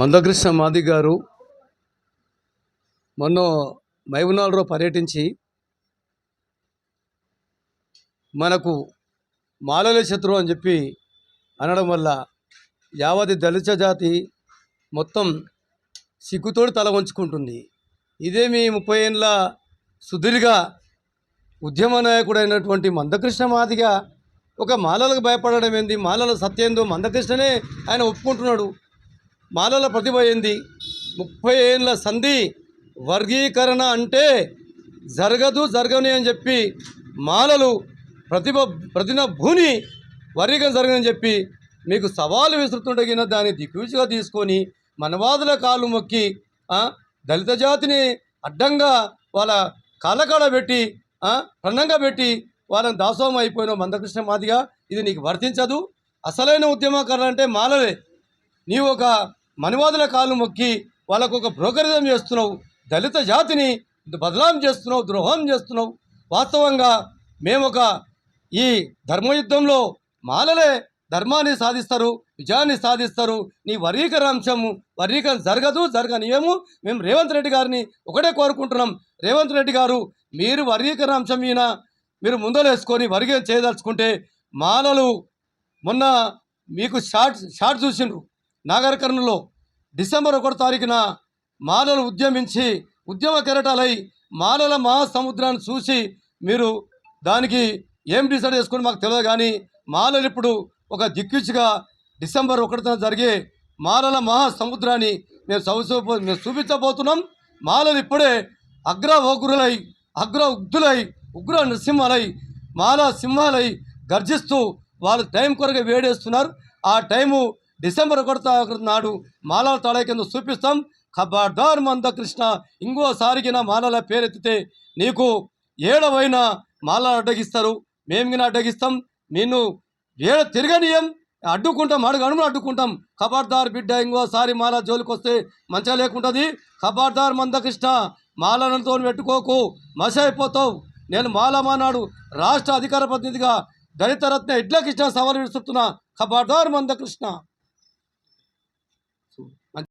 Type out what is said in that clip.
మందకృష్ణ మాది గారు మొన్న మహబూబ్నగర్లో పర్యటించి మనకు మాలల శత్రువు అని చెప్పి అనడం వల్ల యావతి దళిత జాతి మొత్తం సిగ్గుతోడు తల వంచుకుంటుంది. ఇదేమి 30 ఏళ్ళ సుదీర్ఘ ఉద్యమ నాయకుడైనటువంటి మందకృష్ణ మాదిగా ఒక మాలలకు భయపడడం ఏంది? మాలల సత్యేందో మందకృష్ణనే ఆయన ఒప్పుకుంటున్నాడు. మాలల ప్రతిభ ఏంది? 30 ఏళ్ళ సంధి వర్గీకరణ అంటే జరగని అని చెప్పి మాలలు ప్రతిన భూని వర్గీకరణ జరగని చెప్పి మీకు సవాలు విసురుతుండగిన దాన్ని దిక్కువిచిగా తీసుకొని మనవాదుల కాళ్ళు మొక్కి దళిత జాతిని అడ్డంగా వాళ్ళ కాళ్ళకాడ పెట్టి ప్రణంగా పెట్టి వాళ్ళని దాసోహం అయిపోయిన మందకృష్ణ మాదిగా ఇది నీకు వర్తించదు. అసలైన ఉద్యమకారులు అంటే మాలలే. నీవు ఒక మనవాదుల కాళ్ళు మొక్కి వాళ్ళకు ఒక బ్రోకరిజం చేస్తున్నావు, దళిత జాతిని బదలాం చేస్తున్నావు, ద్రోహం చేస్తున్నావు. వాస్తవంగా మేము ఈ ధర్మయుద్ధంలో మాలలే ధర్మాన్ని సాధిస్తారు, విజయాన్ని సాధిస్తారు. నీ వర్గీకరణ జరగనియము. మేము రేవంత్ రెడ్డి గారిని ఒకటే కోరుకుంటున్నాం. రేవంత్ రెడ్డి గారు, మీరు వర్గీకరణ అంశం మీద మీరు ముందలేసుకొని వర్గీకరణ చేయదలుచుకుంటే మాలలు మొన్న మీకు షార్ట్ చూసిండ్రు. నాగర్ కర్నూలులో డిసెంబర్ 1 తారీఖున మాలలు ఉద్యమించి ఉద్యమ కెరటాలై మాలల మహాసముద్రాన్ని చూసి మీరు దానికి ఏం డిసైడ్ చేసుకుని మాకు తెలియదు. కానీ మాలలు ఇప్పుడు ఒక దిక్కిచ్చిగా డిసెంబర్ 1 జరిగే మాలల మహాసముద్రాన్ని మేము చూపించబోతున్నాం. మాలలు ఇప్పుడే అగ్ర ఉగ్రులై ఉగ్ర నృసింహాలై మాలా సింహాలై గర్జిస్తూ వాళ్ళు టైం కొరకు వేడేస్తున్నారు. ఆ టైము డిసెంబర్ 1 నాడు మాలల తడ కింద చూపిస్తాం. ఖబర్దార్ మందకృష్ణ, ఇంకోసారికి నా మాలల పేరెత్తితే నీకు ఏడవైనా మాలలు అడ్డగిస్తారు. మేము గిన అడ్డగిస్తాం. నిన్ను తిరగనీయం, అడ్డుకుంటాం, అడుగును అడ్డుకుంటాం. ఖబర్దార్ బిడ్డ, ఇంకోసారి మాల జోలికి వస్తే మంచిగా లేకుంటుంది. ఖబర్దార్ మందకృష్ణ, మాలలతో పెట్టుకోకు, మసి అయిపోతావు. నేను మాలమానాడు రాష్ట్ర అధికార ప్రతినిధిగా దళిత రత్న ఎడ్ల కృష్ణ సవాలు విసురుతున్నా. ఖబర్దార్ మందకృష్ణ.